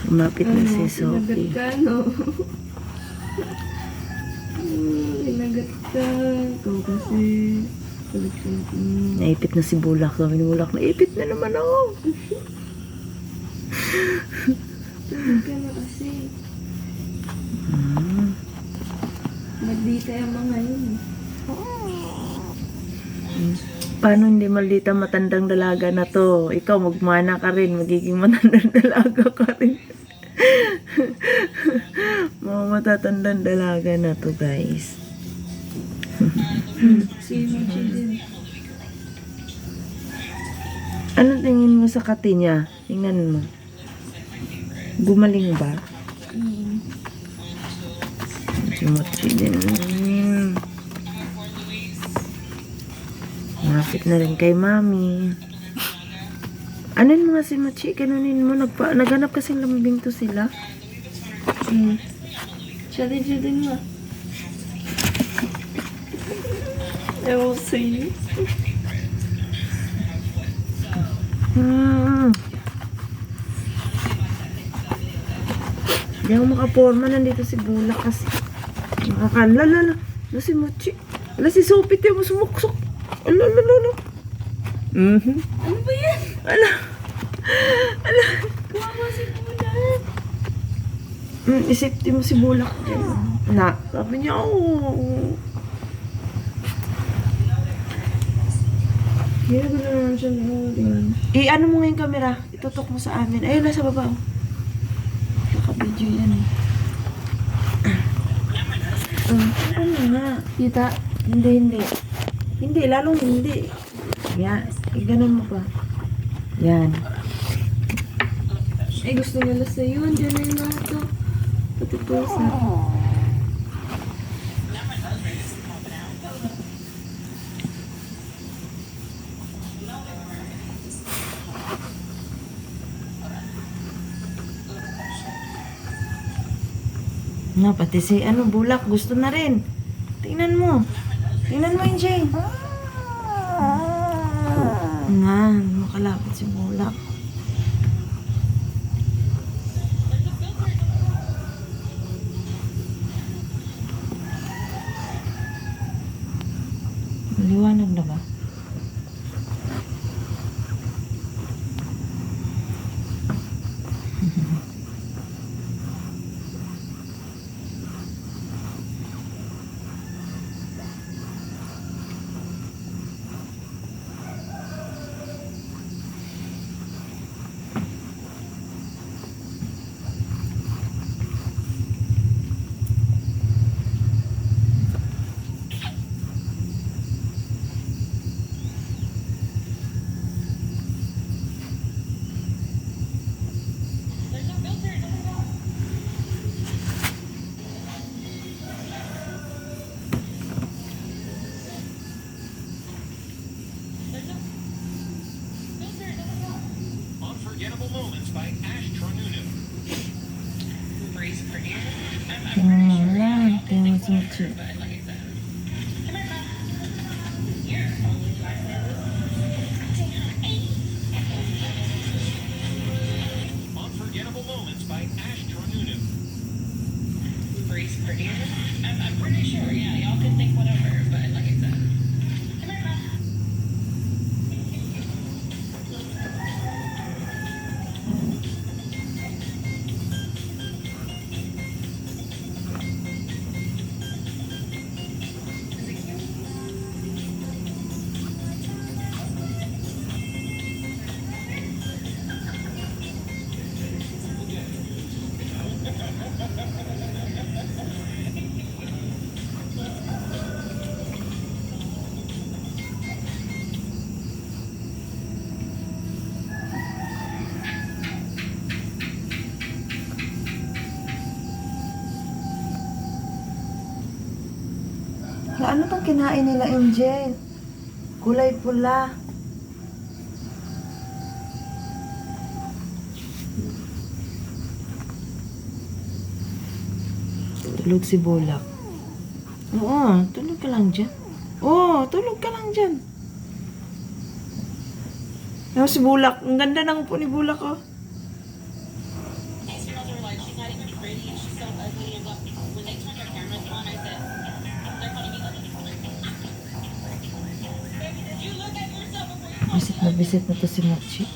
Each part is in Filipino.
Kumapit na si Sophie. Sinagat ka, no? Sinagat ka. Ikaw kasi. Kulit-kulit mo. Naipit na si Bulak. Sabi ni Bulak, naipit na naman ako. Tulog ka na kasi. Magdita yung mga yun. Paano hindi maldita matandang dalaga na to? Ikaw magmana ka rin, magiging matandang dalaga ka rin. Mga matatandang dalaga na to, guys. Sino siya din? Ano tingin mo sa kati niya? Tingnan mo. Gumaling ba? Sumuti din. Malapit na rin kay Mami. Anin mo nga si Machi? Ganunin mo. Naghanap kasing lambing to sila. Siya din ma. Ewan sa'yo. Hindi ako makaporma. Nandito si Bulak kasi. Nakakalala. Ano si Machi? Ala si Sophie. Tiyo mo sumuksok. Ala. Ano ba yan? Ala. Kawawa si Bulan. Isipti mo si Bulak. Na. Sabi niya, Hindi ko na naman siya naman. ano mo nga yung camera? Itutok mo sa amin. Ayun, nasa baba. Naka-video yan eh. Ano nga? Kita? Hindi. Hindi, lalong hindi. Yan. Ganun mo pa. Yan. Ay, gusto nila sa'yo. Andiyan na yung lahat to. Pati pusa. Na, pati si Bulak, gusto na rin. Tingnan mo. Tingnan mo yun, Jay. Na, makalapit si Bulak. Maliwanag na ba? Unforgettable Moments by Ash Tronunu. Praise for you. Wala. Tingnan mo si Machi. Unforgettable Moments by Ash Tronunu. Praise for you. I'm pretty sure, yeah, y'all can think whatever, but like I said. Ano tong kinain nila, Angel? Kulay pula. Tulog si Bulak. Oo, tulog ka lang dyan. Oo, tulog ka lang dyan. Ano si Bulak? Ang ganda ng upo ni Bulak, oh. pretty and she's so ugly. And when they turned her cameras on, I said, they're calling me ugly. Baby, did you look at yourself before you Visit na to si Mochi.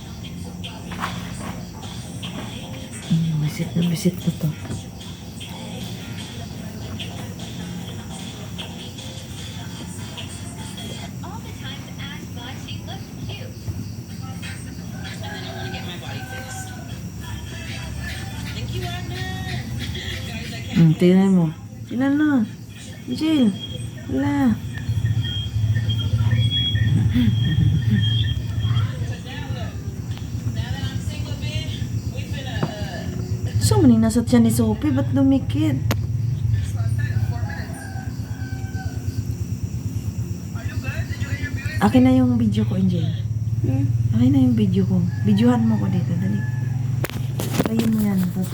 Visit na to. All the time Ash thought she looked cute. And then I want to get my body fixed. Thank you, Wagner. Guys, I can't. Tingnan mo. Tingnan mo. Jill. Wala. Because now look, now that I'm single, bitch, we finna, So, maning nasa tiyan ni Sophie. Ba't dumikit? Akin na yung video ko, Angel. Akin na yung video ko. Videohan mo ko dito. Dali. Kayin mo yan. Tapos,